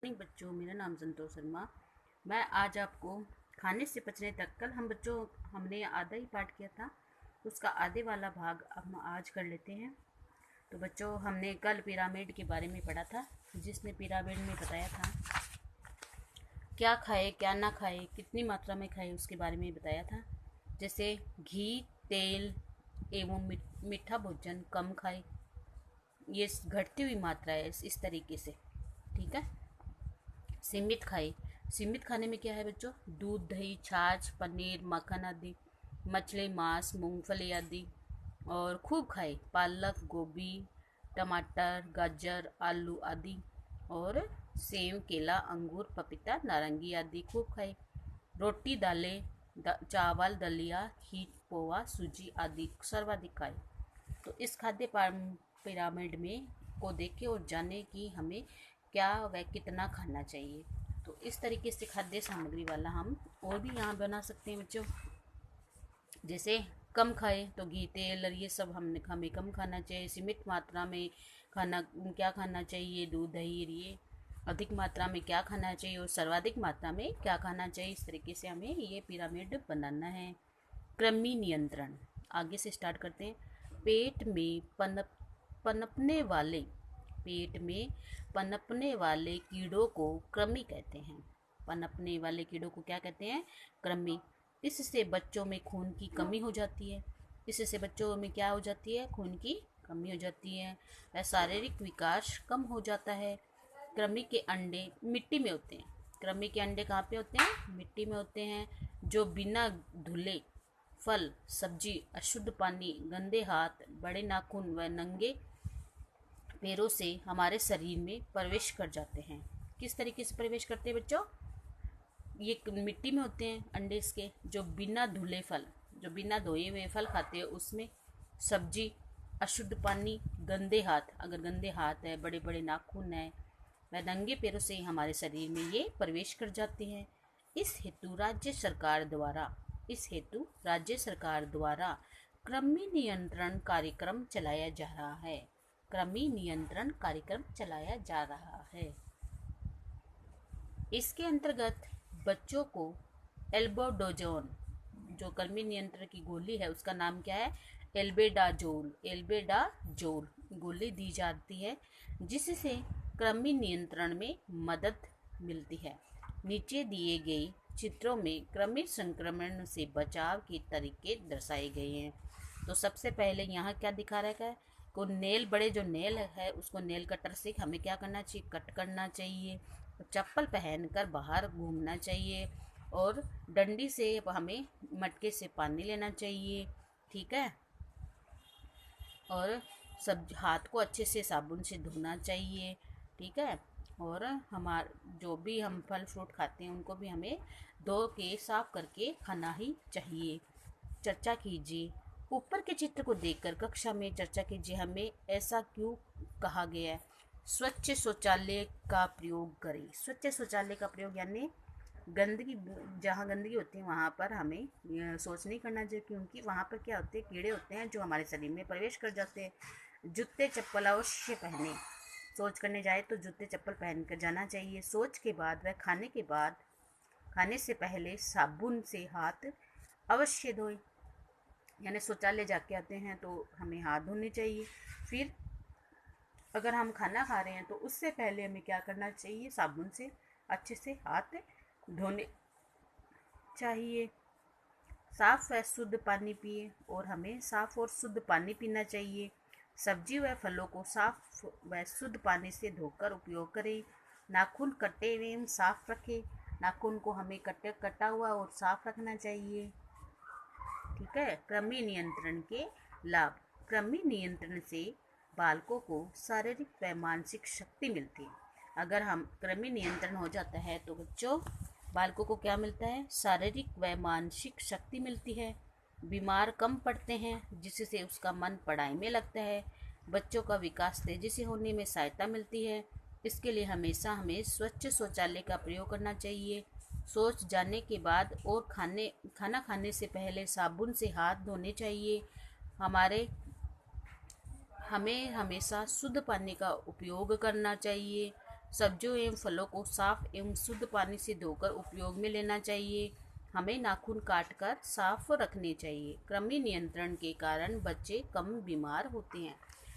Morning बच्चों, मेरा नाम संतोष शर्मा। मैं आज आपको खाने से पचने तक, कल हम बच्चों हमने आधा ही पाठ किया था, उसका आधे वाला भाग हम आज कर लेते हैं। तो बच्चों, हमने कल पिरामिड के बारे में पढ़ा था, जिसने पिरामिड में बताया था क्या खाए क्या ना खाए, कितनी मात्रा में खाए, उसके बारे में बताया था। जैसे घी, तेल एवं मीठा भोजन कम खाए, ये घटती हुई मात्रा है इस तरीके से। ठीक है। सीमित खाए, सीमित खाने में क्या है बच्चों? दूध, दही, छाछ, पनीर, मक्खन आदि, मछली, मांस, मूंगफली आदि। और खूब खाए, पालक, गोभी, टमाटर, गाजर, आलू आदि। और सेब, केला, अंगूर, पपीता, नारंगी आदि खूब खाए। रोटी, दालें, चावल, दलिया, खीर, पोहा, सूजी आदि सर्वाधिक खाए। तो इस खाद्य पिरामिड में को देखें और जाने कि हमें क्या व कितना खाना चाहिए। तो इस तरीके से खाद्य सामग्री वाला हम और भी यहाँ बना सकते हैं बच्चों। जैसे कम खाए तो घी, तेल और ये सब हमें कम खाना चाहिए। सीमित मात्रा में खाना क्या खाना चाहिए? दूध, दही, ये। अधिक मात्रा में क्या खाना चाहिए और सर्वाधिक मात्रा में क्या खाना चाहिए। इस तरीके से हमें ये पिरामिड बनाना है। कृमि नियंत्रण, आगे से स्टार्ट करते हैं। पेट में पनपने वाले पेट में पनपने वाले कीड़ों को कृमि कहते हैं। पनपने वाले कीड़ों को क्या कहते हैं? कृमि। इससे बच्चों में खून की कमी हो जाती है। इससे बच्चों में क्या हो जाती है? खून की कमी हो जाती है। वह शारीरिक विकास कम हो जाता है। कृमि के अंडे मिट्टी में होते हैं। कृमि के अंडे कहाँ पे होते हैं? मिट्टी में होते हैं, जो बिना धुले फल, सब्जी, अशुद्ध पानी, गंदे हाथ, बड़े नाखून व नंगे पैरों से हमारे शरीर में प्रवेश कर जाते हैं। किस तरीके से प्रवेश करते हैं बच्चों? ये मिट्टी में होते हैं अंडे इसके, जो बिना धुले फल, जो बिना धोए हुए फल खाते हैं, उसमें सब्जी, अशुद्ध पानी, गंदे हाथ, अगर गंदे हाथ है, बड़े बड़े नाखून है, वह नंगे पैरों से हमारे शरीर में ये प्रवेश कर जाते हैं। इस हेतु राज्य सरकार द्वारा कृमि नियंत्रण कार्यक्रम चलाया जा रहा है। कृमि नियंत्रण कार्यक्रम चलाया जा रहा है। इसके अंतर्गत बच्चों को एल्बेंडाजोल, जो कृमि नियंत्रण की गोली है उसका नाम क्या है? एल्बेंडाजोल गोली दी जाती है, जिससे कृमि नियंत्रण में मदद मिलती है। नीचे दिए गए चित्रों में कृमि संक्रमण से बचाव के तरीके दर्शाए गए हैं। तो सबसे पहले यहाँ क्या दिखा रखा है? को नेल, बड़े जो नेल है उसको नेल कटर से हमें क्या करना चाहिए? कट करना चाहिए। चप्पल पहनकर बाहर घूमना चाहिए और डंडी से हमें मटके से पानी लेना चाहिए। ठीक है। और सब हाथ को अच्छे से साबुन से धोना चाहिए। ठीक है। और जो भी हम फल फ्रूट खाते हैं उनको भी हमें धो के साफ करके खाना ही चाहिए। चर्चा कीजिए। ऊपर के चित्र को देखकर कक्षा में चर्चा कीजिए। हमें ऐसा क्यों कहा गया है? स्वच्छ शौचालय का प्रयोग करें। स्वच्छ शौचालय का प्रयोग यानी गंदगी, जहाँ गंदगी होती है वहाँ पर हमें शौच नहीं करना चाहिए, क्योंकि वहाँ पर क्या होते हैं? कीड़े होते हैं जो हमारे शरीर में प्रवेश कर जाते हैं। जूते चप्पल अवश्य पहने। शौच करने जाए तो जूते चप्पल पहन कर जाना चाहिए। शौच के बाद व खाने से पहले साबुन से हाथ अवश्य धोएं। यानी शौचालय जाके आते हैं तो हमें हाथ धोने चाहिए। फिर अगर हम खाना खा रहे हैं तो उससे पहले हमें क्या करना चाहिए? साबुन से अच्छे से हाथ धोने चाहिए। साफ व शुद्ध पानी पिए, और हमें साफ और शुद्ध पानी पीना चाहिए। सब्जी व फलों को साफ व शुद्ध पानी से धोकर उपयोग करें। नाखून कटे एवं साफ रखें। नाखून को हमें कटा हुआ और साफ रखना चाहिए। ठीक है। कृमि नियंत्रण के लाभ। कृमि नियंत्रण से बालकों को शारीरिक व मानसिक शक्ति मिलती है। अगर हम कृमि नियंत्रण हो जाता है तो बच्चों, बालकों को क्या मिलता है? शारीरिक व मानसिक शक्ति मिलती है। बीमार कम पड़ते हैं, जिससे उसका मन पढ़ाई में लगता है। बच्चों का विकास तेजी से होने में सहायता मिलती है। इसके लिए हमेशा हमें स्वच्छ शौचालय का प्रयोग करना चाहिए। शौच जाने के बाद और खाना खाने से पहले साबुन से हाथ धोने चाहिए। हमें हमेशा शुद्ध पानी का उपयोग करना चाहिए। सब्जियों एवं फलों को साफ एवं शुद्ध पानी से धोकर उपयोग में लेना चाहिए। हमें नाखून काटकर साफ रखने चाहिए। कृमि नियंत्रण के कारण बच्चे कम बीमार होते हैं।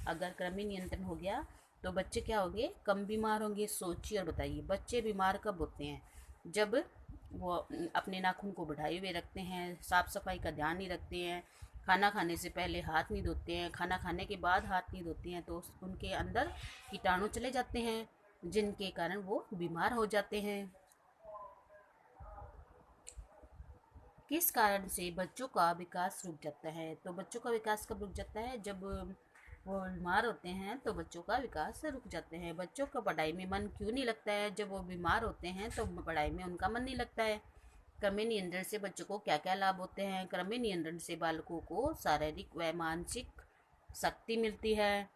अगर कृमि नियंत्रण हो गया तो बच्चे क्या होंगे, कम बीमार होंगे। सोचिए और बताइए, बच्चे बीमार कब होते हैं? जब वो अपने नाखून को बढ़ाए हुए रखते हैं, साफ सफाई का ध्यान नहीं रखते हैं, खाना खाने से पहले हाथ नहीं धोते हैं, खाना खाने के बाद हाथ नहीं धोते हैं, तो उनके अंदर कीटाणु चले जाते हैं, जिनके कारण वो बीमार हो जाते हैं। किस कारण से बच्चों का विकास रुक जाता है? तो बच्चों का विकास कब रुक जाता है? जब वो बीमार होते हैं तो बच्चों का विकास रुक जाते हैं। बच्चों का पढ़ाई में मन क्यों नहीं लगता है? जब वो बीमार होते हैं तो पढ़ाई में उनका मन नहीं लगता है। कृमि नियंत्रण से बच्चों को क्या क्या लाभ होते हैं? कृमि नियंत्रण से बालकों को शारीरिक व मानसिक शक्ति मिलती है,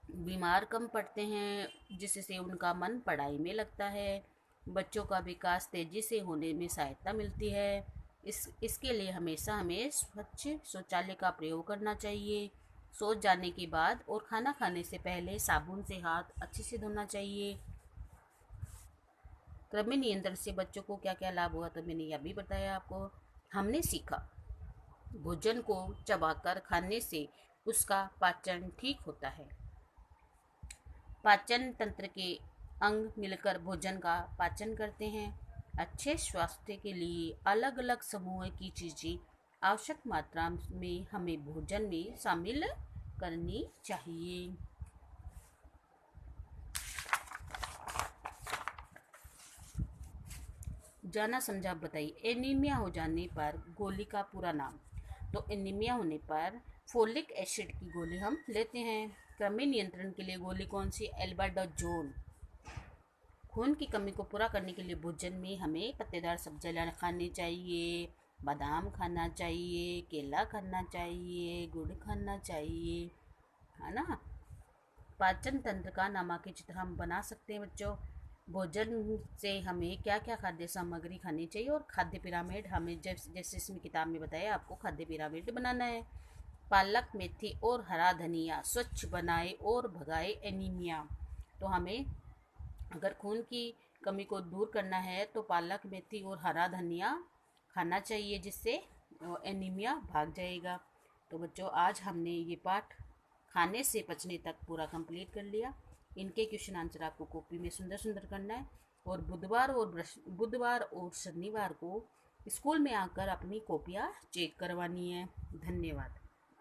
बीमार कम पड़ते हैं, जिससे उनका मन पढ़ाई में लगता है, बच्चों का विकास तेजी से होने में सहायता मिलती है। इसके लिए हमेशा हमें स्वच्छ शौचालय का प्रयोग करना चाहिए। शौच जाने के बाद और खाना खाने से पहले साबुन से हाथ अच्छे से धोना चाहिए। कृमि नियंत्रण से बच्चों को क्या क्या लाभ हुआ, तो मैंने यह भी बताया आपको। हमने सीखा, भोजन को चबाकर खाने से उसका पाचन ठीक होता है। पाचन तंत्र के अंग मिलकर भोजन का पाचन करते हैं। अच्छे स्वास्थ्य के लिए अलग अलग समूह की चीज़ें आवश्यक मात्रा में हमें भोजन में शामिल करनी चाहिए। जाना समझा बताइए। एनीमिया हो जाने पर गोली का पूरा नाम। तो एनीमिया होने पर फोलिक एसिड की गोली हम लेते हैं। कृमि नियंत्रण के लिए गोली कौन सी? एल्बेंडाजोल। खून की कमी को पूरा करने के लिए भोजन में हमें पत्तेदार सब्जियां खानी चाहिए, बादाम खाना चाहिए, केला खाना चाहिए, गुड़ खाना चाहिए, है ना। पाचन तंत्र का नामांकित चित्र हम बना सकते हैं बच्चों। भोजन से हमें क्या क्या खाद्य सामग्री खानी चाहिए और खाद्य पिरामिड हमें जैसे इसमें किताब में बताया आपको खाद्य पिरामिड बनाना है। पालक, मेथी और हरा धनिया स्वच्छ बनाए और भगाए एनीमिया। तो हमें अगर खून की कमी को दूर करना है तो पालक, मेथी और हरा धनिया खाना चाहिए, जिससे एनीमिया भाग जाएगा। तो बच्चों, आज हमने ये पाठ खाने से पचने तक पूरा कंप्लीट कर लिया। इनके क्वेश्चन आंसर आपको कॉपी में सुंदर सुंदर करना है और बुधवार और शनिवार को स्कूल में आकर अपनी कॉपियाँ चेक करवानी है। धन्यवाद।